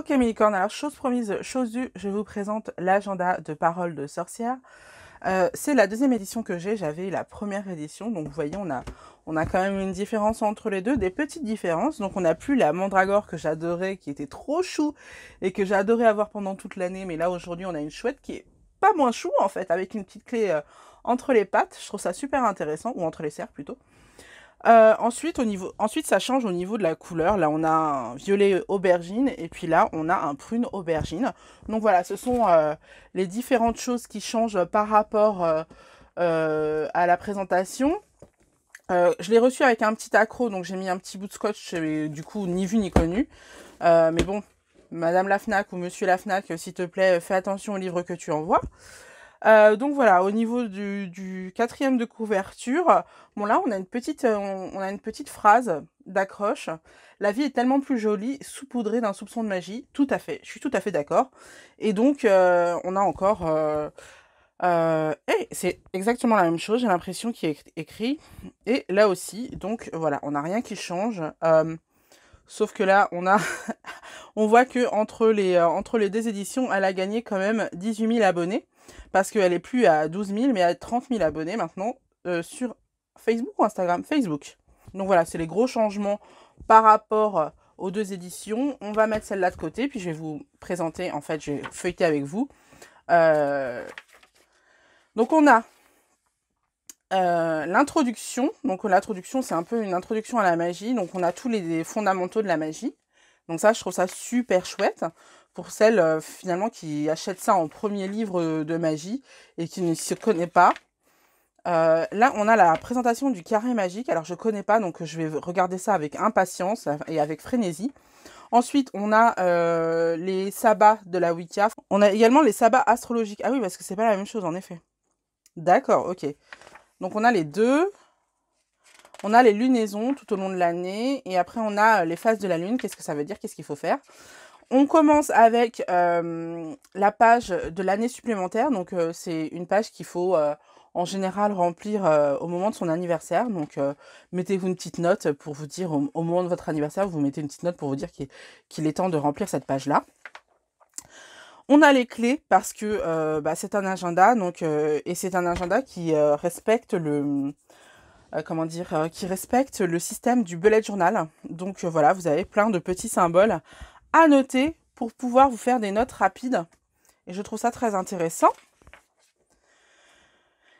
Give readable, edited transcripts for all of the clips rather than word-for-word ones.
Ok mes licornes, alors chose promise, chose due, je vous présente l'agenda de Paroles de sorcière. C'est la deuxième édition que j'avais la première édition, donc vous voyez on a quand même une différence entre les deux, des petites différences. Donc on n'a plus la mandragore que j'adorais, qui était trop chou et que j'adorais avoir pendant toute l'année, mais là aujourd'hui on a une chouette qui est pas moins chou en fait, avec une petite clé entre les pattes, je trouve ça super intéressant, ou entre les serres plutôt. Ensuite, ça change au niveau de la couleur. Là, on a un violet aubergine et puis là, on a un prune aubergine. Donc voilà, ce sont les différentes choses qui changent par rapport à la présentation. Je l'ai reçu avec un petit accro, donc j'ai mis un petit bout de scotch, et, du coup, ni vu ni connu. Mais bon, Madame la Fnac ou Monsieur la Fnac, s'il te plaît, fais attention au livre que tu envoies. Donc voilà, au niveau du quatrième de couverture, bon là on a une petite phrase d'accroche. La vie est tellement plus jolie, saupoudrée d'un soupçon de magie. Tout à fait, je suis tout à fait d'accord. Et donc on a encore... c'est exactement la même chose, j'ai l'impression qu'il est écrit. Et là aussi, donc voilà, on n'a rien qui change. Sauf que là, on voit que entre les deux éditions, elle a gagné quand même 18 000 abonnés. Parce qu'elle est plus à 12 000, mais à 30 000 abonnés maintenant sur Facebook ou Instagram? Facebook. Donc voilà, c'est les gros changements par rapport aux deux éditions. On va mettre celle-là de côté, puis je vais vous présenter, en fait, je vais feuilleter avec vous. Donc on a l'introduction. Donc l'introduction, c'est un peu une introduction à la magie. Donc on a tous les fondamentaux de la magie. Donc ça, je trouve ça super chouette pour celles finalement qui achètent ça en premier livre de magie et qui ne se connaît pas. Là, on a la présentation du carré magique. Alors, je connais pas, donc je vais regarder ça avec impatience et avec frénésie. Ensuite, on a les sabbats de la Wicca. On a également les sabbats astrologiques. Ah oui, parce que c'est pas la même chose, en effet. D'accord, ok. Donc, on a les deux. On a les lunaisons tout au long de l'année. Et après, on a les phases de la lune. Qu'est-ce que ça veut dire? Qu'est-ce qu'il faut faire? On commence avec la page de l'année supplémentaire. Donc, c'est une page qu'il faut en général remplir au moment de son anniversaire. Donc, mettez-vous une petite note pour vous dire, au moment de votre anniversaire, vous mettez une petite note pour vous dire qu'il est temps de remplir cette page-là. On a les clés parce que c'est un agenda. Donc, et c'est un agenda qui respecte qui respecte le système du bullet journal. Donc, voilà, vous avez plein de petits symboles à noter pour pouvoir vous faire des notes rapides. Et je trouve ça très intéressant.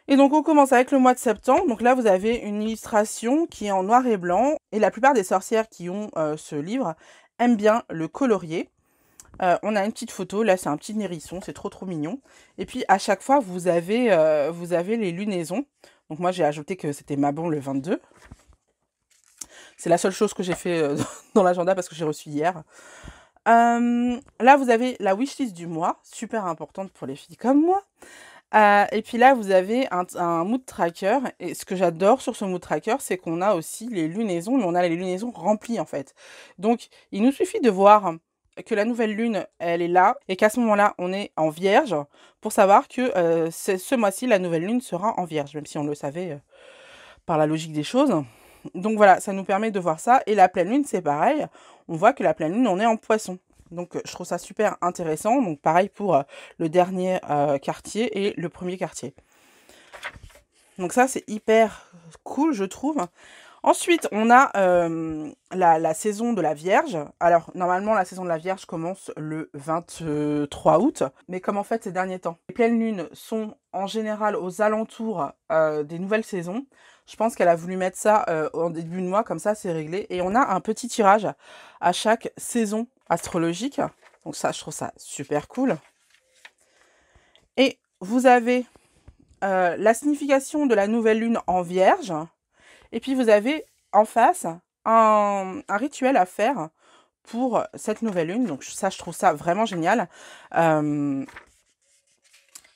Et donc on commence avec le mois de septembre. Donc là vous avez une illustration qui est en noir et blanc. Et la plupart des sorcières qui ont ce livre aiment bien le colorier. On a une petite photo, là c'est un petit hérisson, c'est trop mignon. Et puis à chaque fois vous avez les lunaisons. Donc moi j'ai ajouté que c'était Mabon le 22. C'est la seule chose que j'ai fait dans l'agenda parce que j'ai reçu hier. Là, vous avez la wishlist du mois, super importante pour les filles comme moi. Et puis là, vous avez un mood tracker. Et ce que j'adore sur ce mood tracker, c'est qu'on a aussi les lunaisons, mais on a les lunaisons remplies en fait. Donc, il nous suffit de voir que la nouvelle lune, elle est là, et qu'à ce moment-là, on est en vierge, pour savoir que ce mois-ci, la nouvelle lune sera en vierge, même si on le savait par la logique des choses. Donc voilà, ça nous permet de voir ça. Et la pleine lune, c'est pareil. On voit que la pleine lune, on est en poisson. Donc je trouve ça super intéressant. Donc pareil pour le dernier quartier et le premier quartier. Donc ça, c'est hyper cool, je trouve. Ensuite, on a la saison de la Vierge. Alors, normalement, la saison de la Vierge commence le 23 août. Mais comme en fait, ces derniers temps, les pleines lunes sont en général aux alentours des nouvelles saisons, je pense qu'elle a voulu mettre ça en début de mois, comme ça, c'est réglé. Et on a un petit tirage à chaque saison astrologique. Donc ça, je trouve ça super cool. Et vous avez la signification de la nouvelle lune en Vierge. Et puis vous avez en face un rituel à faire pour cette nouvelle lune. Donc ça, je trouve ça vraiment génial.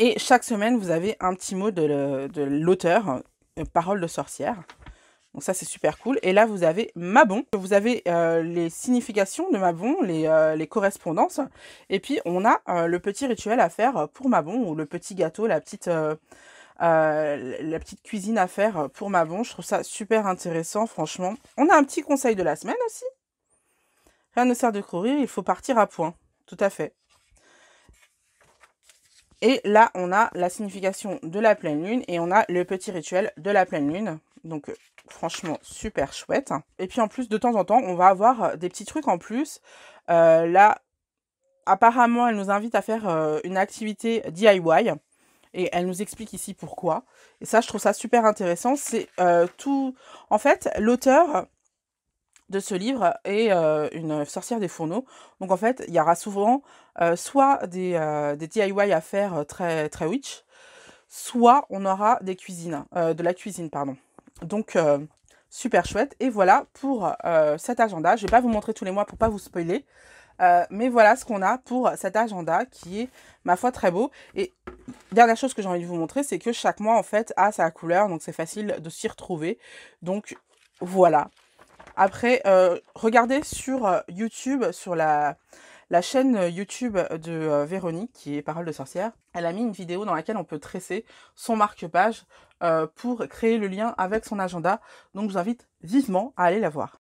Et chaque semaine, vous avez un petit mot de l'auteur, parole de sorcière. Donc ça, c'est super cool. Et là, vous avez Mabon. Vous avez les significations de Mabon, les correspondances. Et puis, on a le petit rituel à faire pour Mabon, ou le petit gâteau, la petite cuisine à faire pour Mabon. Je trouve ça super intéressant, franchement. On a un petit conseil de la semaine aussi. Rien ne sert de courir, il faut partir à point. tout à fait. Et là, on a la signification de la pleine lune et on a le petit rituel de la pleine lune. Donc, franchement, super chouette. Et puis, en plus, de temps en temps, on va avoir des petits trucs en plus. Là, apparemment, elle nous invite à faire une activité DIY. Et elle nous explique ici pourquoi. Et ça, je trouve ça super intéressant. C'est tout... En fait, l'auteur de ce livre est une sorcière des fourneaux. Donc en fait, il y aura souvent soit des DIY à faire très, très witch, soit on aura des cuisines, de la cuisine, pardon. Donc super chouette. Et voilà pour cet agenda. Je ne vais pas vous montrer tous les mois pour pas vous spoiler. Mais voilà ce qu'on a pour cet agenda qui est, ma foi, très beau. Et dernière chose que j'ai envie de vous montrer, c'est que chaque mois, en fait, a sa couleur. Donc c'est facile de s'y retrouver. Donc voilà. Après, regardez sur YouTube, sur la chaîne YouTube de Véronique, qui est Parole de sorcière. Elle a mis une vidéo dans laquelle on peut tresser son marque-page pour créer le lien avec son agenda. Donc, je vous invite vivement à aller la voir.